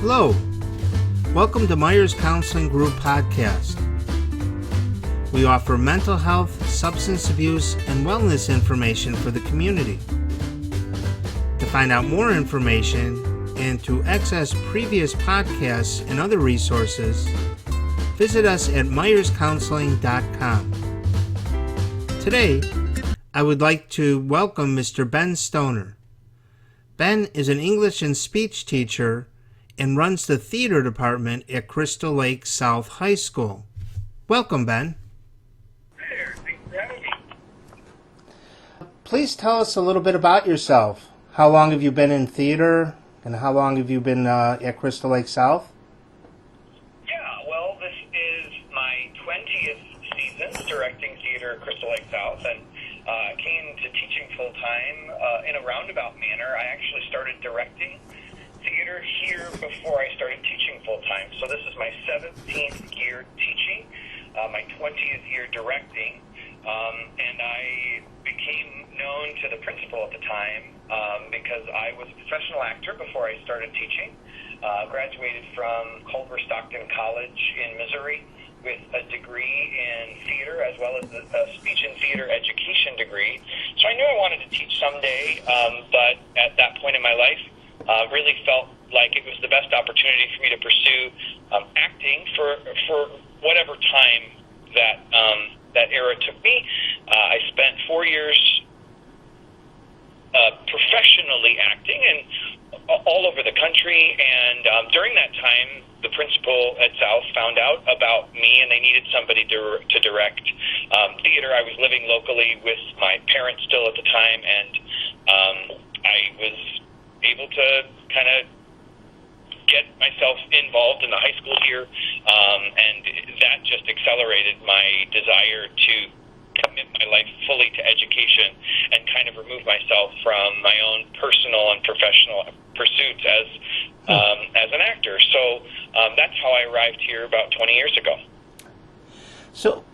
Hello, welcome to Myers Counseling Group Podcast. We offer mental health, substance abuse, and wellness information for the community. To find out more information and to access previous podcasts and other resources, visit us at myerscounseling.com. Today, I would like to welcome Mr. Ben Stoner. Ben is an English and speech teacher and runs the theater department at Crystal Lake South High School. Welcome, Ben. Hey there, thanks for having me. Please tell us a little bit about yourself. How long have you been in theater, and how long have you been at Crystal Lake South? Yeah, well, this is my 20th season directing theater at Crystal Lake South, and came to teaching full-time in a roundabout manner. I actually started directing theater here before I started teaching full-time. So this is my 17th year teaching, my 20th year directing, and I became known to the principal at the time because I was a professional actor before I started teaching. Graduated from Culver Stockton College in Missouri with a degree in theater as well as a speech and theater education degree. So I knew I wanted to teach someday, but at that point in my life, really felt like it was the best opportunity for me to pursue acting for whatever time that era took me. I spent 4 years professionally acting and all over the country, and during that time, the principal at South found out about me, and they needed somebody to direct theater. I was living locally with my parents still at the time, and I was able to kind of get myself involved in the high school here, and that just accelerated my desire to commit my life fully to education and kind of remove myself from my own personal and professional pursuits as an actor. So that's how I arrived here about 20 years ago. So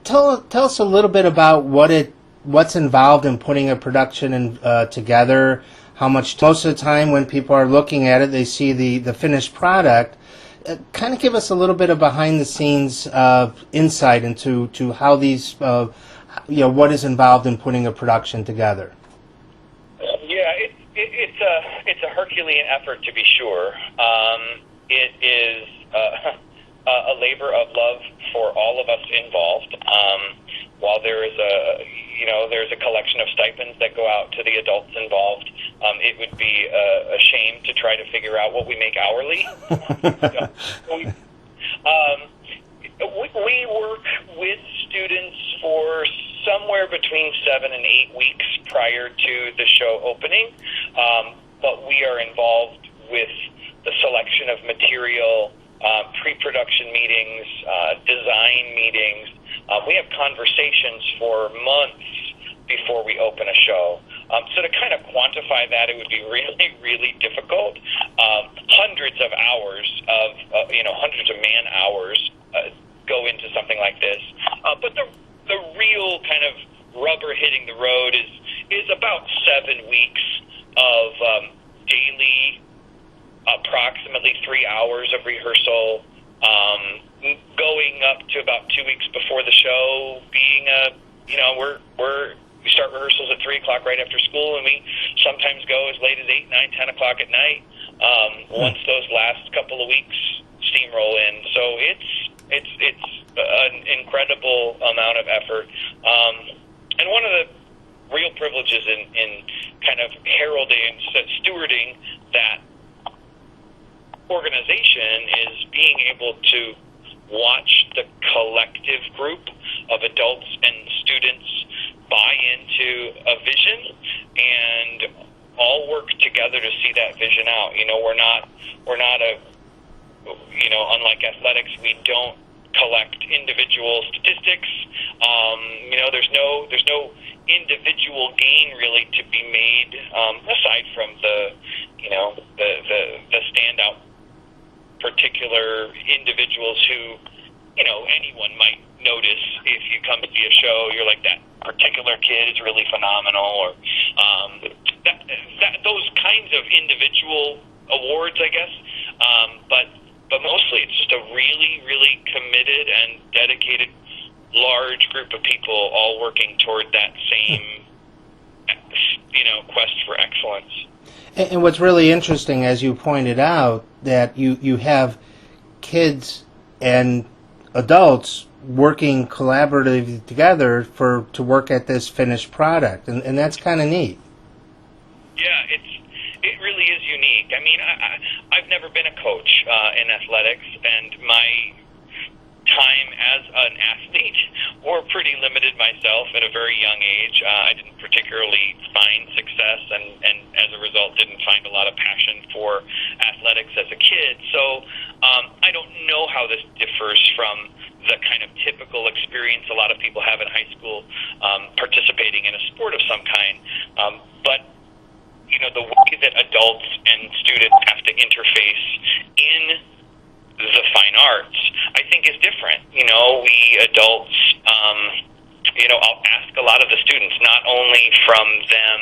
tell us a little bit about what's involved in putting a production together. How much, most of the time when people are looking at it, they see the finished product. Kind of give us a little bit of behind-the-scenes insight into how these, what is involved in putting a production together. Yeah, it's a Herculean effort, to be sure. It is a labor of love for all of us involved. While there's a collection of stipends that go out to the adults involved, it would be a shame to try to figure out what we make hourly. We work with students for somewhere between 7 and 8 weeks prior to the show opening, but we are involved with the selection of material, pre-production meetings, design meetings. We have conversations for months before we open a show. So to kind of quantify that, it would be really, really difficult. Hundreds of hours hundreds of man hours go into something like this. But the real kind of rubber hitting the road is about 7 weeks of daily, approximately 3 hours of rehearsal, going up to about 2 weeks before the show, being we start rehearsals at 3 o'clock right after school, and we sometimes go as late as 8, 9, 10 o'clock at night. Once those last couple of weeks steamroll in, so it's an incredible amount of effort. And one of the real privileges in kind of heralding and stewarding that organization is being able to watch the collective group of adults and students buy into a vision and all work together to see that vision out. We're not unlike athletics, we don't collect individual statistics. There's no individual gain really to be made aside from the standout particular individuals who anyone might notice if you come to see a show. You're like, that particular kid is really phenomenal, or those kinds of individual awards, I guess, But mostly it's just a really, really committed and dedicated large group of people all working toward that same, quest for excellence. And what's really interesting, as you pointed out, that you have kids and adults working collaboratively together to work at this finished product, and that's kind of neat. Yeah, it really is unique. I mean, I've never been a coach in athletics, and my time as an athlete or pretty limited myself at a very young age. I didn't particularly find success and as a result didn't find a lot of passion for athletics as a kid. So I don't know how this differs from the kind of typical experience a lot of people have in high school participating in a sport of some kind. But the way that adults and students have to interface in the fine arts, I think, is different. We adults, I'll ask a lot of the students, not only from them,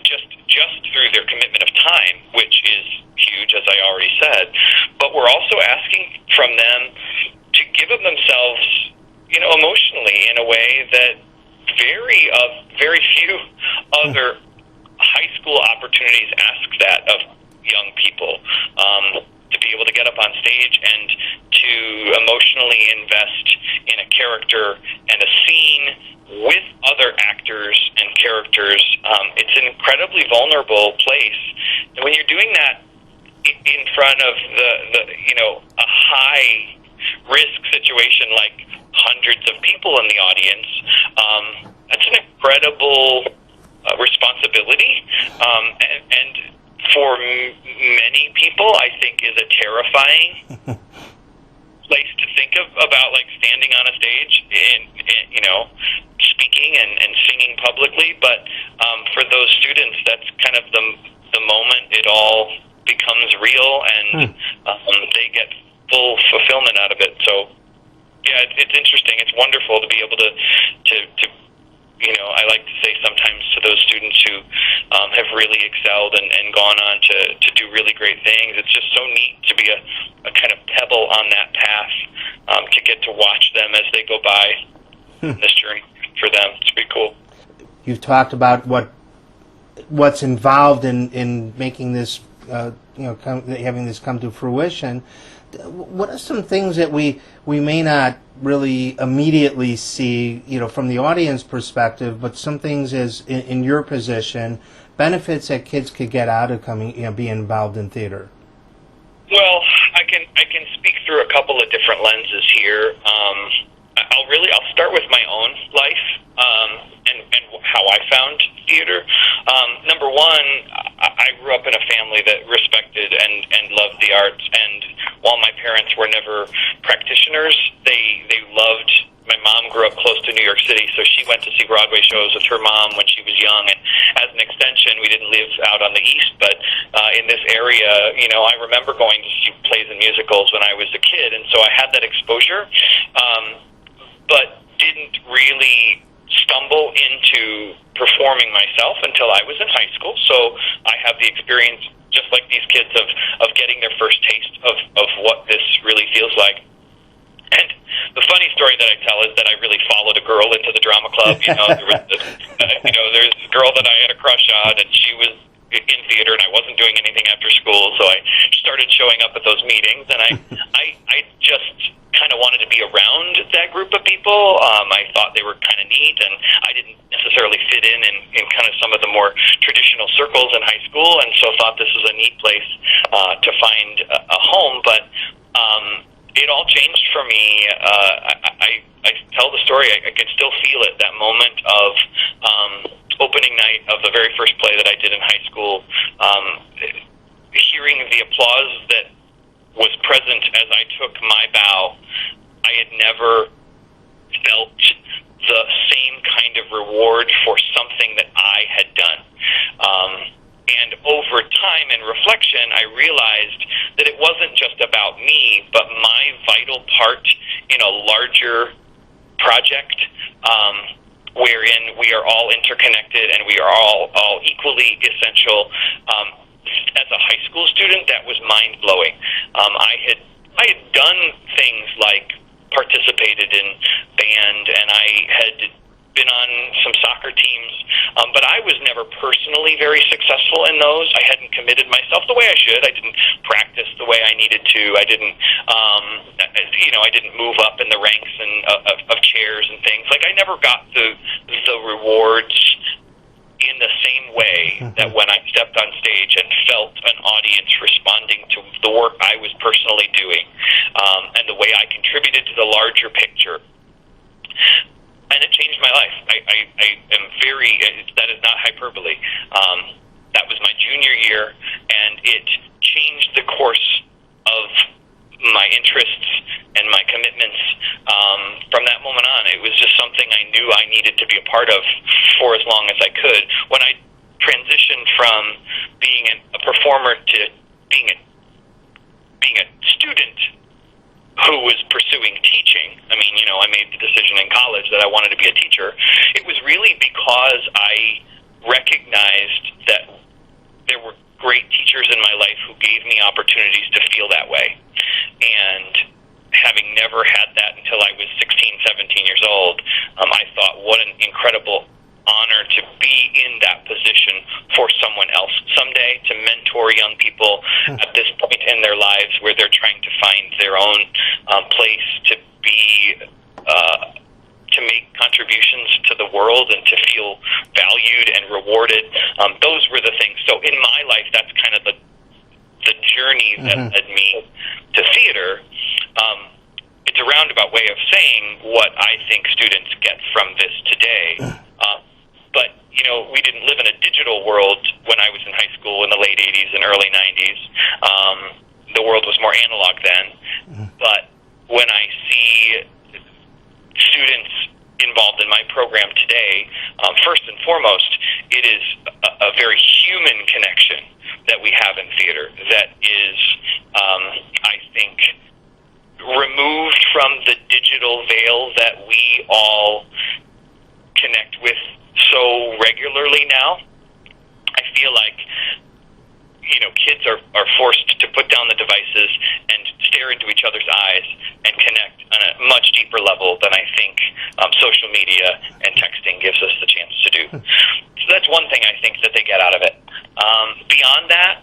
just through their commitment of time, which is huge, as I already said, but we're also asking from them to give of themselves, emotionally in a way that very few other high school opportunities ask that of young people. To be able to get up on stage and to emotionally invest in a character and a scene with other actors and characters, it's an incredibly vulnerable place. And when you're doing that in front of a high risk situation like hundreds of people in the audience, that's an incredible responsibility, and for many people, I think, is a terrifying place to think about, like standing on a stage and speaking and singing publicly. But for those students, that's kind of the moment it all becomes real, and they get full fulfillment out of it. So, yeah, it's interesting. It's wonderful to be able to I like to say sometimes to those students who have really excelled and gone on to do really great things, it's just so neat to be a kind of pebble on that path, to get to watch them as they go by this journey for them. It's pretty cool. You've talked about what's involved in making this, having this come to fruition. What are some things that we may not really immediately see, from the audience perspective, but some things as in your position, benefits that kids could get out of being involved in theater? Well, I can speak through a couple of different lenses here. I'll start with my own life and how I found theater. Number one, I grew up in a family that respected and loved the arts, and while my parents were never practitioners, they loved. My mom grew up close to New York City, so she went to see Broadway shows with her mom when she was young, and as an extension, we didn't live out on the East, but in this area, I remember going to see plays and musicals when I was a kid, and so I had that exposure, but didn't really stumble into performing myself until I was in high school. So I have the experience, just like these kids, of getting their first taste of what this really feels like. And the funny story that I tell is that I really followed a girl into the drama club. There was there's this girl that I had a crush on, and she was in theater, and I wasn't doing anything after school, so I started showing up at those meetings, and I just kind of wanted to be around that group of people. I thought they were kind of neat, and I didn't necessarily fit in kind of some of the more traditional circles in high school, and so thought this was a neat place to find a home. But it all changed for me. I tell the story. I can still feel it, that moment of opening night of the very first play that I did in high school, hearing the applause that was present as I took my bow. I had never felt the same kind of reward for something that I had done. And over time and reflection, I realized that it wasn't just about me, but my vital part in a larger project, wherein we are all interconnected and we are all equally essential. as a high school student, that was mind-blowing. I had done things like participated in band, and I had been on some soccer teams, but I was never personally very successful in those. I hadn't committed myself the way I should. I didn't practice the way I needed to. I didn't, I didn't move up in the ranks and of chairs and things. Like, I never got the rewards in the same way that when I stepped on stage and felt an audience responding to the work I was personally doing, and the way I contributed to the larger picture. And it changed my life. I am very, that is not hyperbole. That was my junior year, and it changed the course of my interests and my commitments. From that moment on, it was just something I knew I needed to be a part of for as long as I could. When I transitioned from being a performer to being a student who was pursuing teaching, I made the decision in college that I wanted to be a teacher. It was really because I recognized that there were great teachers in my life who gave me opportunities to feel that way. And having never had that until I was 16, 17 years old, I thought, what an incredible honor to be in that position for someone else someday, to mentor young people at this point in their lives where they're trying to find their own place to be, to make contributions to the world and to feel valued and rewarded. Those were the things. So in my life, that's kind of the journey that led me to theater. It's a roundabout way of saying what I think students get from this today. But, we didn't live in a digital world when I was in high school in the late 80s and early 90s. The world was more analog then. But when I see students involved in my program today, first and foremost, it is a very human connection that we have in theater that is, I think, removed from the digital veil that we all connect with so regularly now. I feel like, kids are forced to put down the devices and stare into each other's eyes and connect on a much deeper level than I think social media and texting gives us the chance to do. So that's one thing I think that they get out of it. Beyond that,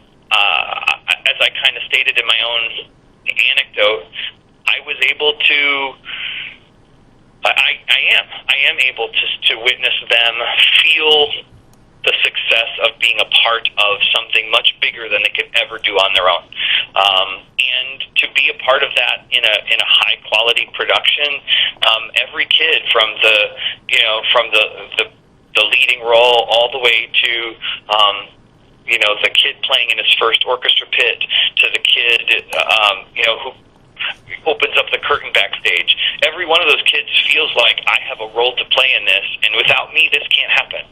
as I kind of stated in my own anecdote, I was able to, I am able to witness them feel the success of being a part of something much bigger than they could ever do on their own. And to be a part of that in a high quality production, every kid from the leading role all the way to, the kid playing in his first orchestra pit to the kid, who opens up the curtain backstage. Every one of those kids feels like, I have a role to play in this, and without me, this can't happen.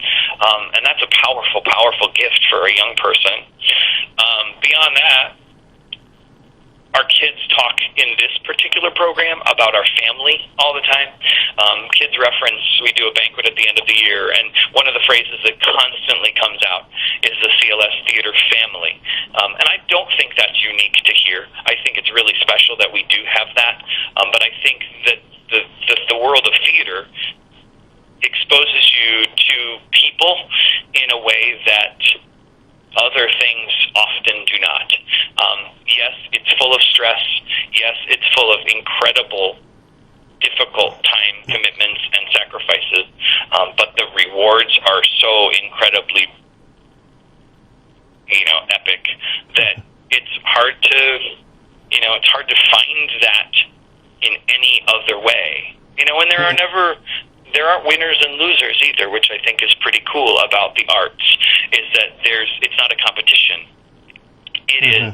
And that's a powerful, powerful gift for a young person. Beyond that, our kids talk in this particular program about our family all the time. Kids reference, we do a banquet at the end of the year, and one of the phrases that constantly comes out is the CLS Theater family. And I don't think that's unique to here. I think it's really special that we do have that. But I think that the world of theater exposes you to people in a way that other things often do not. Yes, it's full of stress. Yes, it's full of incredible, difficult time commitments and sacrifices. But the rewards are so incredibly, epic that it's hard to find that in any other way. And there aren't winners and losers either, which I think is pretty cool about the arts, is that it's not a competition. It is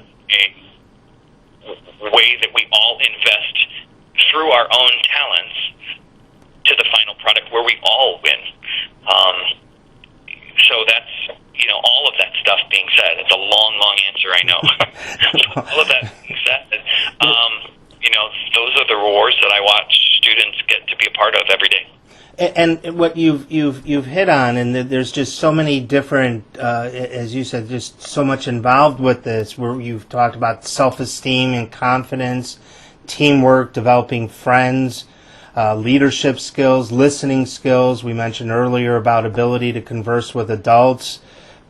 a way that we all invest through our own talents to the final product where we all win. So that's, all of that stuff being said, it's a long answer, I know. All of that being said, those are the rewards that I watch students get to be a part of every day. And what you've hit on, and there's just so many different, as you said, just so much involved with this. Where you've talked about self-esteem and confidence, teamwork, developing friends, leadership skills, listening skills. We mentioned earlier about ability to converse with adults,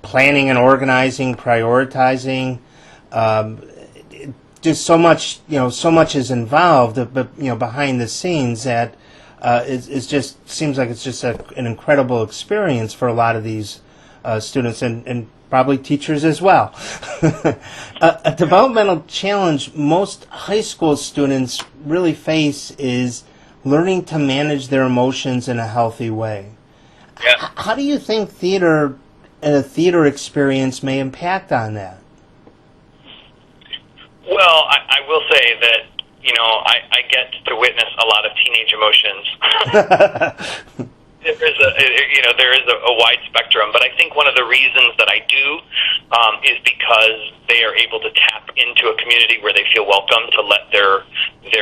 planning and organizing, prioritizing. Just so much, so much is involved, but behind the scenes that. It just seems like it's just an incredible experience for a lot of these students and probably teachers as well. A developmental challenge most high school students really face is learning to manage their emotions in a healthy way. Yeah. How do you think theater and a theater experience may impact on that? Well, I will say that, I get to witness a lot of teenage emotions. There is a wide spectrum, but I think one of the reasons that I do is because they are able to tap into a community where they feel welcome to let their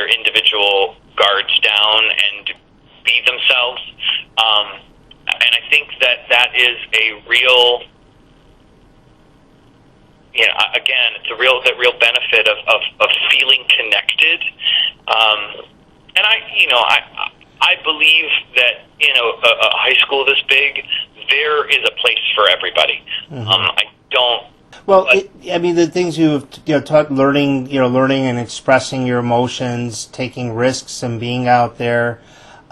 individual guards down and be themselves. And I think that is a real... again, it's the real benefit of feeling connected, and I believe that a high school this big, there is a place for everybody. Mm-hmm. I don't. Well, the things you've taught, learning and expressing your emotions, taking risks, and being out there.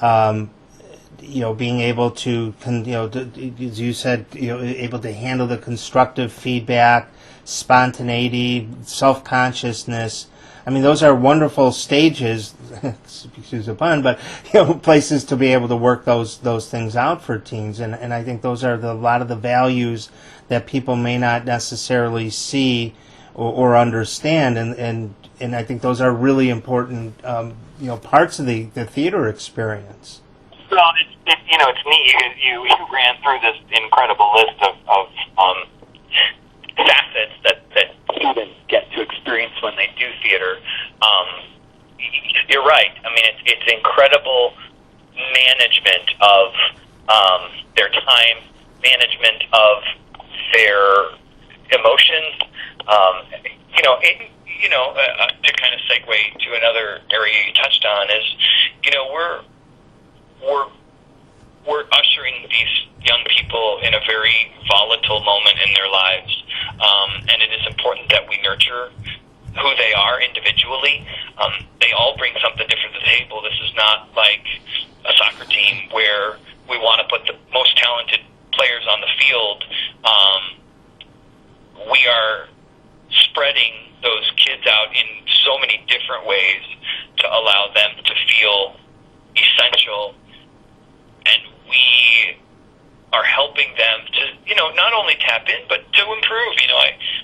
Being able to, as you said, able to handle the constructive feedback, spontaneity, self-consciousness. I mean, those are wonderful stages, excuse the pun, but places to be able to work those things out for teens. And I think those are a lot of the values that people may not necessarily see or understand. And I think those are really important, parts of the theater experience. Well, it's neat. You ran through this incredible list of facets that students get to experience when they do theater. You're right. I mean, it's incredible management of their time, management of their emotions. To kind of segue to another area you touched on is, we're ushering these young people in a very volatile moment in their lives, and it is important that we nurture who they are individually. They all bring something different to the table. This is not like a soccer team where we want to put the most talented players on the field. We are spreading those kids out in so many different ways to allow them to feel essential, and we are helping them to, not only tap in, but to improve.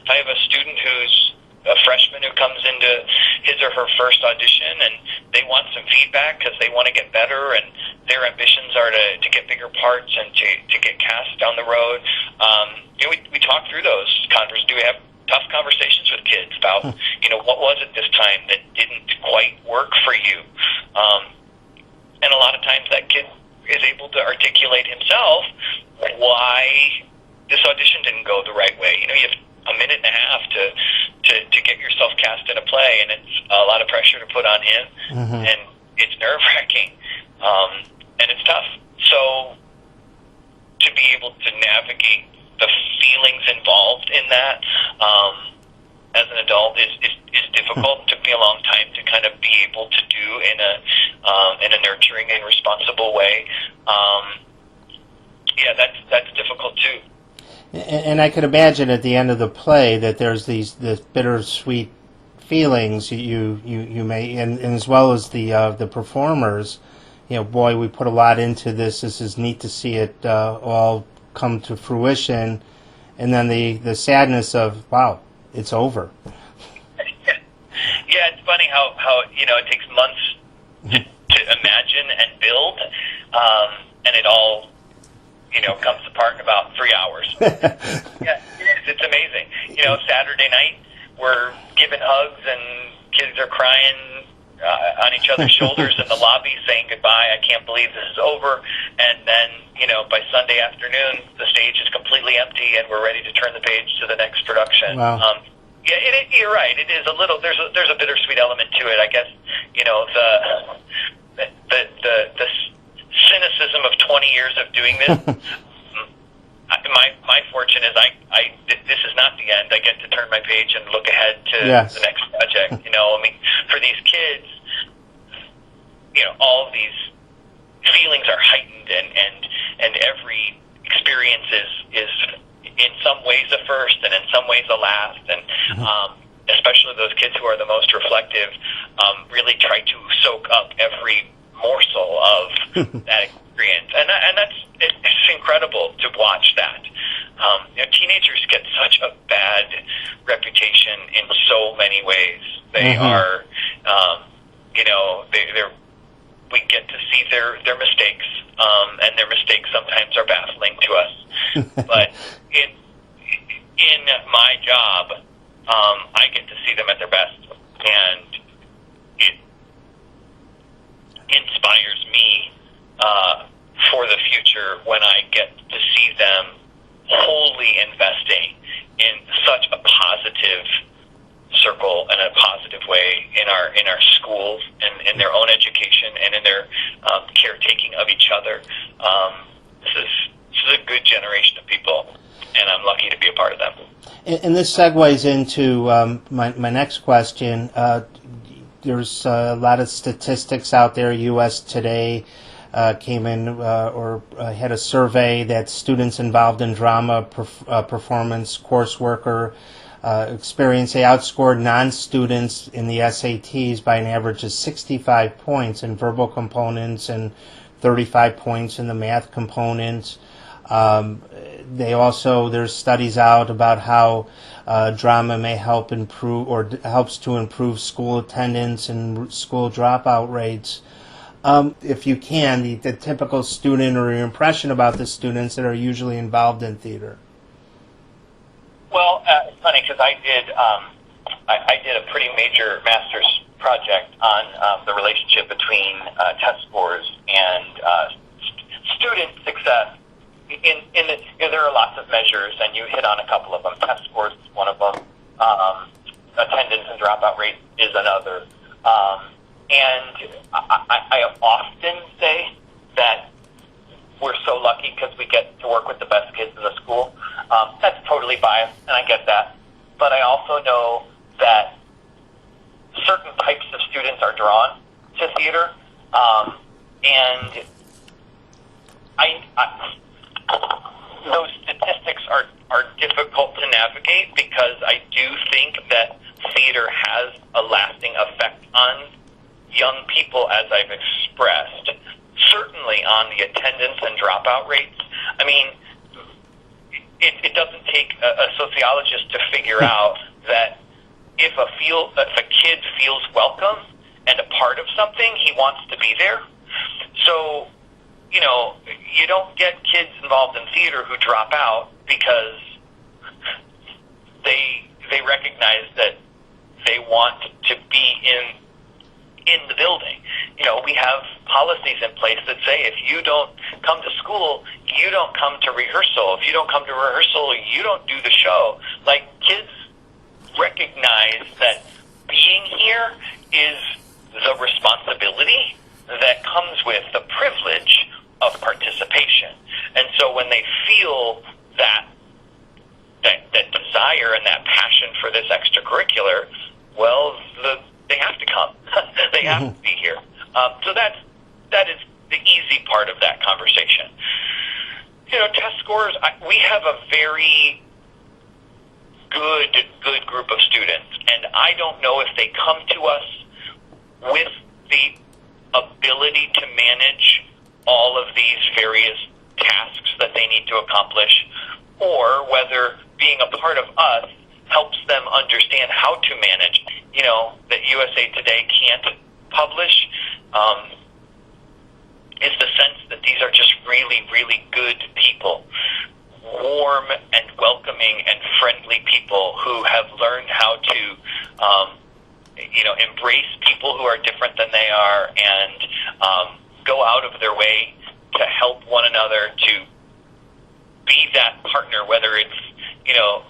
I have a student who's a freshman who comes into his or her first audition, and they want some feedback because they want to get better, and their ambitions are to get bigger parts and to get cast down the road. We talk through those conversations. Do we have tough conversations with kids about, what was it this time that didn't quite work for you? And a lot of times that kid is able to articulate himself why this audition didn't go the right way. You have a minute and a half to get yourself cast in a play, and it's a lot of pressure to put on him, mm-hmm. and it's nerve-wracking, and it's tough. So to be able to navigate the feelings involved in that as an adult is difficult. It took me a long time to kind of be able to do in a nurturing and responsible way. That's difficult too. And I could imagine at the end of the play that there's this bittersweet feelings you may, and as well as the performers. Boy, we put a lot into this. This is neat to see it all come to fruition, and then the sadness of, wow, it's over. Yeah, it's funny how it takes months to imagine and build, and it all comes apart in about 3 hours. Yeah, it is. It's amazing. Saturday night we're giving hugs and kids are crying on each other's shoulders in the lobby saying goodbye. I can't believe this is over. And then, by Sunday afternoon, the stage is completely empty and we're ready to turn the page to the next production. Wow. Yeah, you're right. It is a little. There's a bittersweet element to it, I guess. The cynicism of 20 years of doing this. My fortune is this is not the end. I get to turn my page and look ahead to the next project. For these kids, all of these feelings are heightened, and every experience is in some ways a first and in some ways a last, and especially those kids who are the most reflective really try to soak up every morsel of that experience, and it's incredible to watch that. Teenagers get such a bad reputation in so many ways. They are, we get to see their mistakes, and their mistakes sometimes are baffling to us. But in my job, I get to see them at their best, and it inspires me for the future when I get to see them wholly investing in such a positive circle and a positive way in our schools and in their own education and in their caretaking of each other. This is a good generation of people, and I'm lucky to be a part of them. And this segues into my next question. There's a lot of statistics out there. U.S. Today came in or had a survey that students involved in drama performance coursework experience, they outscored non-students in the SATs by an average of 65 points in verbal components and 35 points in the math components. There's studies out about how drama may help improve or helps to improve school attendance and school dropout rates. If you can, the typical student or your impression about the students that are usually involved in theater. Well, it's funny because I did a pretty major master's project on the relationship between test scores and student success. There are lots of measures, and you hit on a couple of them. Test scores is one of them. Attendance and dropout rate is another. And I often say that we're so lucky because we get to work with the best kids in the school. That's totally biased, and I get that. But I also know that certain types of students are drawn to theater, and those statistics are difficult to navigate because I do think that theater has a lasting effect on young people, as I've expressed, certainly on the attendance and dropout rates. I mean, it doesn't take a sociologist to figure out that if a kid feels welcome and a part of something, he wants to be there. So, you don't get kids involved in theater who drop out because they recognize that they want to be in the building. We have policies in place that say if you don't come to school, you don't come to rehearsal. If you don't come to rehearsal, you don't do the show. Like, kids recognize that being here is the responsibility that comes with the privilege of participation. And so when they feel that desire and that passion for this extracurricular, well, they have to come. They have to be here. So that is the easy part of that conversation. Test scores, we have a very good group of students, and I don't know if they come to us with the ability to manage all of these various tasks that they need to accomplish, or whether being a part of us helps them understand how to manage. That USA Today can't publish is the sense that these are just really, really good people, warm and welcoming and friendly people who have learned how to embrace people who are different than they are, and go out of their way to help one another, to be that partner, whether it's,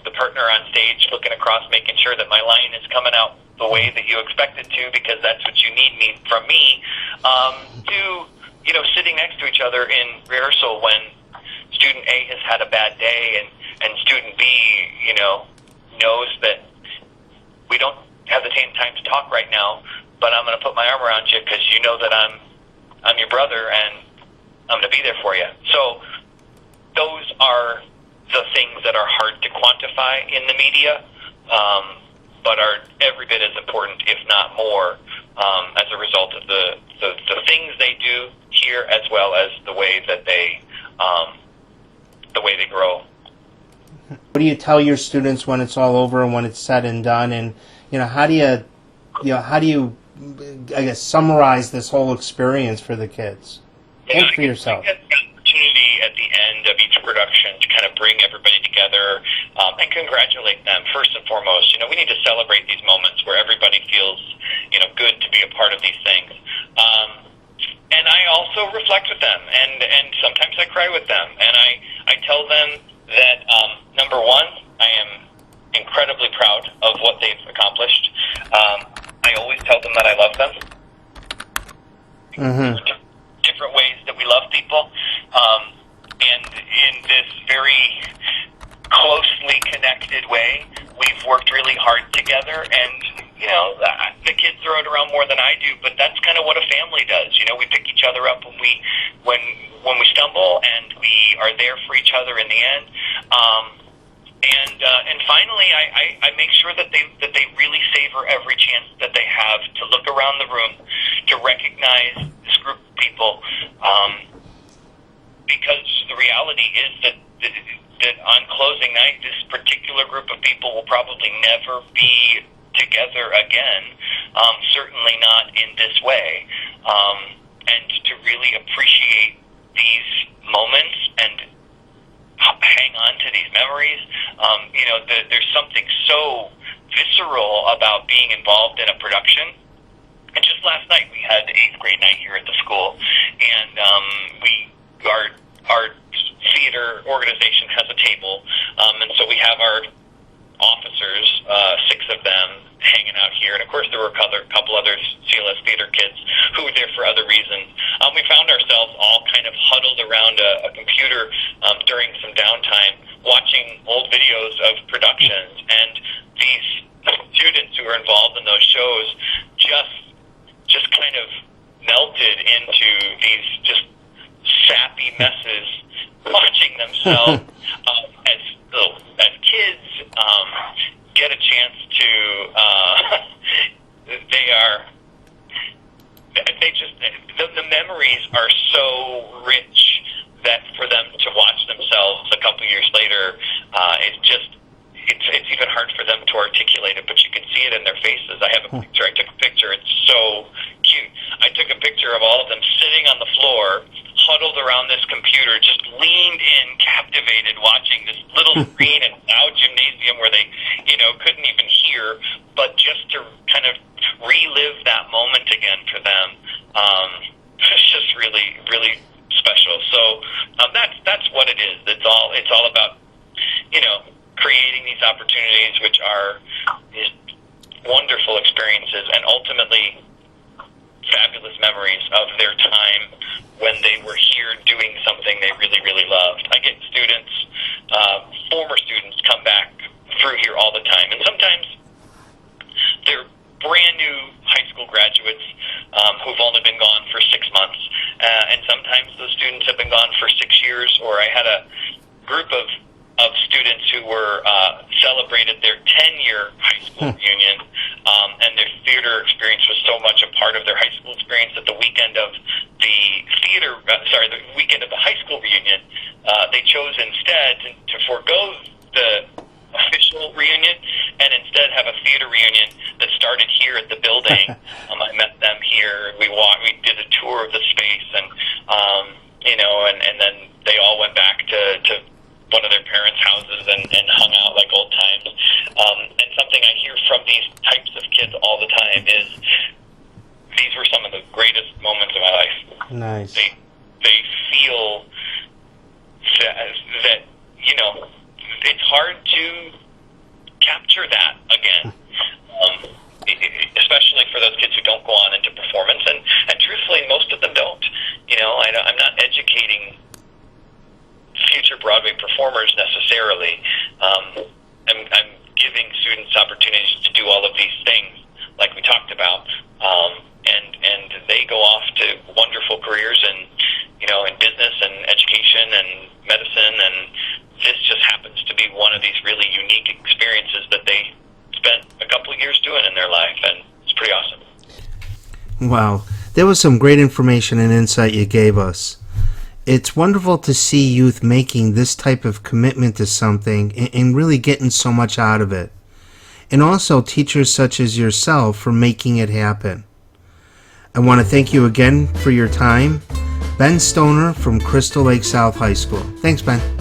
the partner on stage looking across, making sure that my line is coming out the way that you expect it to, because that's what you need from me, to, sitting next to each other in rehearsal when student A has had a bad day, and student B, knows that we don't have the same time to talk right now, but I'm going to put my arm around you because you know that I'm your brother, and I'm going to be there for you. So those are the things that are hard to quantify in the media, but are every bit as important, if not more, as a result of the things they do here, as well as the way that they grow. What do you tell your students when it's all over and when it's said and done? And how do you I guess summarize this whole experience for the kids and for yourself? I get the opportunity at the end of each production to kind of bring everybody together and congratulate them first and foremost. We need to celebrate these moments where everybody feels good to be a part of these things. And I also reflect with them, and sometimes I cry with them, and I tell them that number one, I am incredibly proud of what they've accomplished. I always tell them that I love them. Mm-hmm. Different ways that we love people, and in this very closely connected way, we've worked really hard together, and the kids throw it around more than I do, but that's kind of what a family does. We pick each other up when we stumble, and we are there for each other in the end. And finally, I make sure that they really savor every chance that they have to look around the room, to recognize this group of people, because the reality is that on closing night, this particular group of people will probably never be together again, certainly not in this way, and to really appreciate these moments and hang on to these memories. There's something so visceral about being involved in a production. And just last night, we had 8th grade night here at the school, and our theater organization has a table, and so we have our officers, 6 of them, hanging out here, and of course there were a couple other CLS theater kids who were there for other reasons. We found ourselves all kind of huddled around a computer during some downtime, watching old videos of productions, and these students who were involved in those shows just kind of melted into these just sappy messes, watching themselves as kids get a chance to the memories are so rich that for them to watch themselves a couple years later, it's even hard for them to articulate it, but you can see it in their faces. I have a picture. I took a picture. It's so cute. I took a picture of all of them sitting on the floor, huddled around this computer, just leaned in, captivated, watching this little green and loud gymnasium where they, couldn't even hear, but just to kind of relive that moment again for them, it's just really, really special. So that's what it is. It's all about, creating these opportunities, which are these wonderful experiences, and ultimately fabulous memories of their time when they were here doing something they really, really loved. I get students, former students, come back through here all the time, and sometimes they're brand new high school graduates who've only been gone for 6 months, and sometimes those students have been gone for 6 years. Or I had a group of students who were celebrated their 10-year high school reunion, and their theater experience was so much a part of their high school experience that the weekend of the weekend of the high school reunion, they chose instead to forego the official reunion and instead have a theater reunion that started here at the building. I met them here. We did a tour of the space, and and then they all went back to one of their parents' houses and hung out like old times. And something I hear from these types of kids all the time is these were some of the greatest moments of my life. Nice. They feel that it's hard to capture that again. Especially for those kids who don't go on into performance, and truthfully, most of them don't. I'm not educating future Broadway performers necessarily. I'm giving students opportunities to do all of these things, like we talked about, and they go off to wonderful careers in business and education and medicine, and this just happens to be one of these really unique experiences that they spent a couple of years doing in their life, and it's pretty awesome. Wow, there was some great information and insight you gave us. It's wonderful to see youth making this type of commitment to something and really getting so much out of it. And also teachers such as yourself for making it happen. I want to thank you again for your time. Ben Stoner from Crystal Lake South High School. Thanks, Ben.